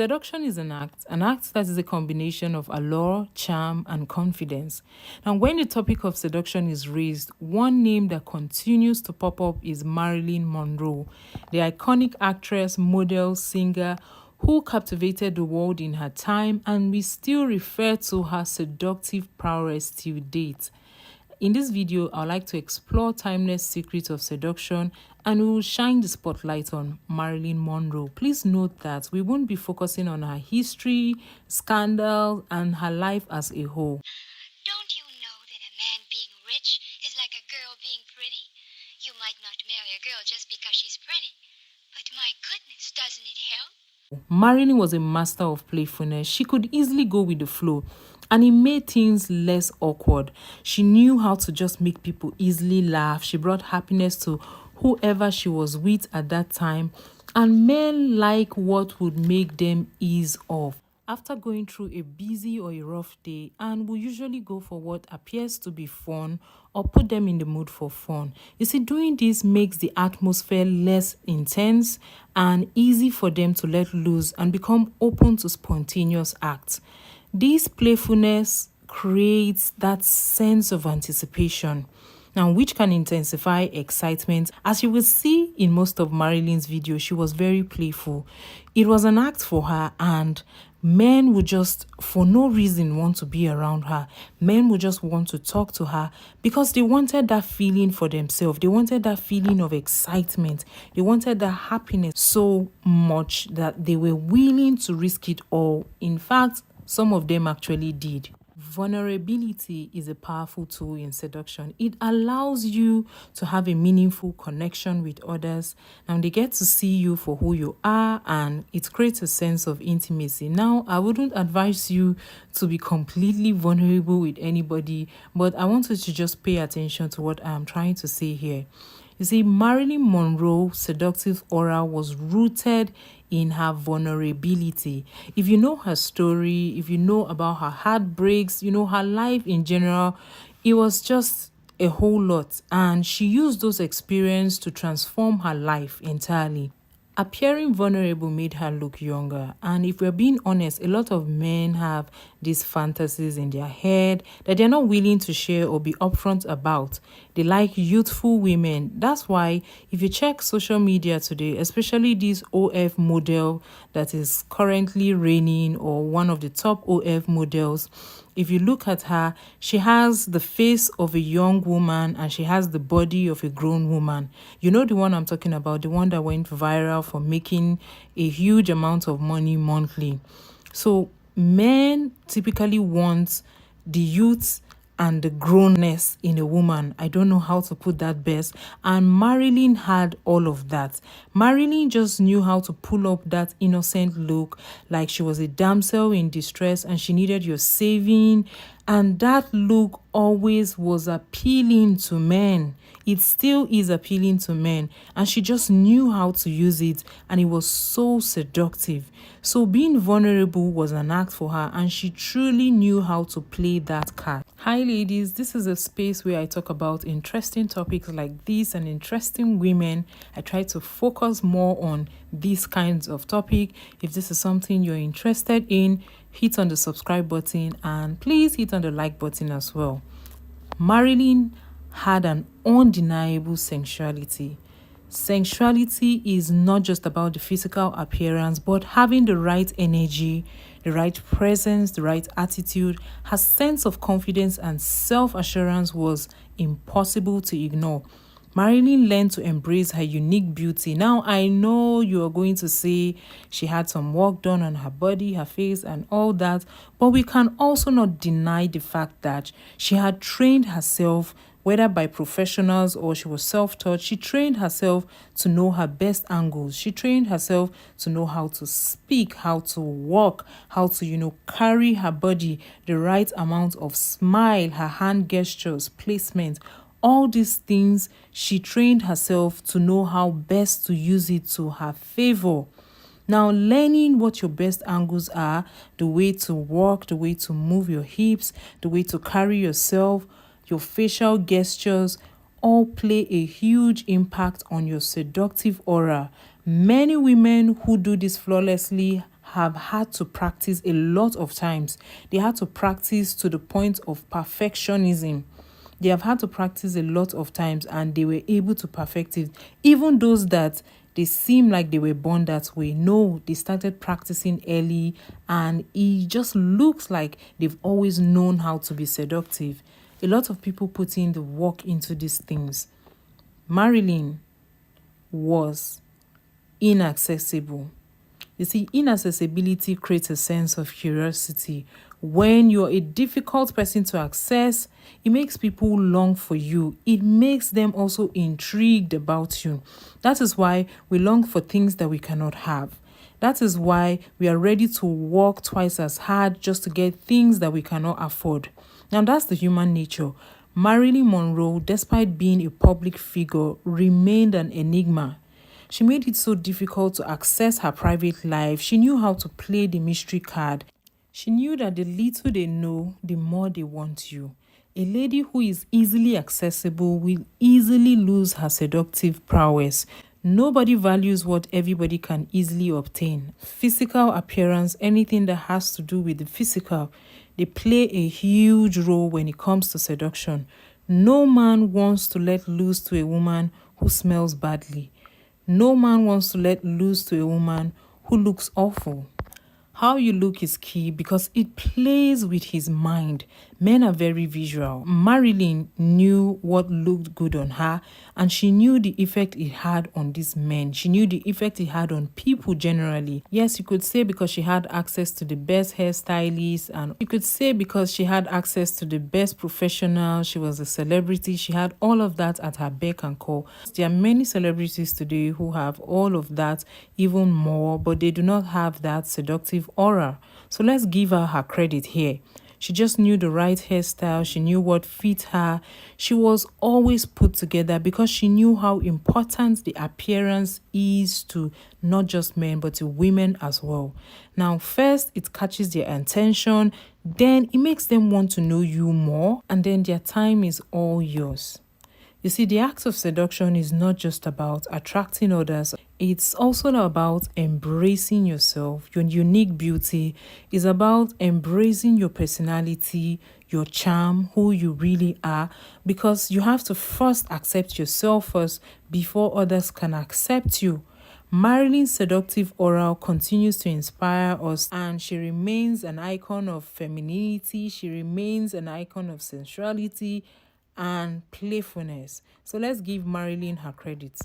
Seduction is an act that is a combination of allure, charm, and confidence. Now, when the topic of seduction is raised, one name that continues to pop up is Marilyn Monroe, the iconic actress, model, singer who captivated the world in her time, and we still refer to her seductive prowess till date. In this video, I'd like to explore timeless secrets of seduction and we will shine the spotlight on Marilyn Monroe. Please note that we won't be focusing on her history, scandals, and her life as a whole. Don't you know that a man being rich is like a girl being pretty? You might not marry a girl just because she's pretty, but my goodness, doesn't it help? Marilyn was a master of playfulness. She could easily go with the flow, and it made things less awkward. She knew how to just make people easily laugh. She brought happiness to whoever she was with at that time, and men like what would make them ease off after going through a busy or a rough day, and will usually go for what appears to be fun or put them in the mood for fun. You see, doing this makes the atmosphere less intense and easy for them to let loose and become open to spontaneous acts. This playfulness creates that sense of anticipation, now which can intensify excitement. As you will see in most of Marilyn's videos, she was very playful. It was an act for her, and men would just, for no reason, want to be around her. Men would just want to talk to her because they wanted that feeling for themselves. They wanted that feeling of excitement. They wanted that happiness so much that they were willing to risk it all. In fact, some of them actually did. Vulnerability is a powerful tool in seduction. It allows you to have a meaningful connection with others, and they get to see you for who you are, and it creates a sense of intimacy. Now, I wouldn't advise you to be completely vulnerable with anybody, but I want you to just pay attention to what I'm trying to say here. You see, Marilyn Monroe's seductive aura was rooted in her vulnerability. If you know her story, if you know about her heartbreaks, you know her life in general, it was just a whole lot. And she used those experiences to transform her life entirely. Appearing vulnerable made her look younger, and if we're being honest, a lot of men have these fantasies in their head that they're not willing to share or be upfront about. They like youthful women. That's why if you check social media today, especially this OF model that is currently reigning, or one of the top OF models, if you look at her, she has the face of a young woman and she has the body of a grown woman. You know the one I'm talking about, the one that went viral for making a huge amount of money monthly. So men typically want the youth and the grownness in a woman. I don't know how to put that best. And Marilyn had all of that. Marilyn just knew how to pull up that innocent look, like she was a damsel in distress and she needed your saving. And that look always was appealing to men. It still is appealing to men. And she just knew how to use it. And it was so seductive. So being vulnerable was an act for her. And she truly knew how to play that card. Hi ladies, this is a space where I talk about interesting topics like this and interesting women. I try to focus more on these kinds of topic. If this is something you're interested in, hit on the subscribe button and please hit on the like button as well. Marilyn had an undeniable sensuality. Sensuality is not just about the physical appearance, but having the right energy, the right presence, the right attitude. Her sense of confidence and self-assurance was impossible to ignore. Marilyn learned to embrace her unique beauty. Now, I know you are going to say she had some work done on her body, her face, and all that, but we can also not deny the fact that she had trained herself, whether by professionals or she was self-taught. She trained herself to know her best angles. She trained herself to know how to speak, how to walk, how to, carry her body, the right amount of smile, her hand gestures, placement. All these things, she trained herself to know how best to use it to her favor. Now, learning what your best angles are, the way to walk, the way to move your hips, the way to carry yourself, your facial gestures, all play a huge impact on your seductive aura. Many women who do this flawlessly have had to practice a lot of times. They had to practice to the point of perfectionism. They have had to practice a lot of times and they were able to perfect it. Even those that they seem like they were born that way, no, they started practicing early and it just looks like they've always known how to be seductive. A lot of people put in the work into these things. Marilyn was inaccessible. You see, inaccessibility creates a sense of curiosity. When you're a difficult person to access, it makes people long for you. It makes them also intrigued about you. That is why we long for things that we cannot have. That is why we are ready to work twice as hard just to get things that we cannot afford. Now, that's the human nature. Marilyn Monroe, despite being a public figure, remained an enigma. She made it so difficult to access her private life. She knew how to play the mystery card. She knew that the little they know, the more they want you. A lady who is easily accessible will easily lose her seductive prowess. Nobody values what everybody can easily obtain. Physical appearance, anything that has to do with the physical, they play a huge role when it comes to seduction. No man wants to let loose to a woman who smells badly. No man wants to let loose to a woman who looks awful. How you look is key because it plays with his mind. Men are very visual. Marilyn knew what looked good on her and she knew the effect it had on these men. She knew the effect it had on people generally. Yes, you could say because she had access to the best hairstylists, and you could say because she had access to the best professional, she was a celebrity, she had all of that at her beck and call. There are many celebrities today who have all of that, even more, but they do not have that seductive aura. So let's give her credit here. She just knew the right hairstyle. She knew what fit her. She was always put together because she knew how important the appearance is to not just men, but to women as well. Now, first, it catches their attention. Then it makes them want to know you more. And then their time is all yours. You see, the act of seduction is not just about attracting others. It's also about embracing yourself, your unique beauty. It's about embracing your personality, your charm, who you really are, because you have to first accept yourself first before others can accept you. Marilyn's seductive aura continues to inspire us, and she remains an icon of femininity. She remains an icon of sensuality and playfulness. So let's give Marilyn her credit.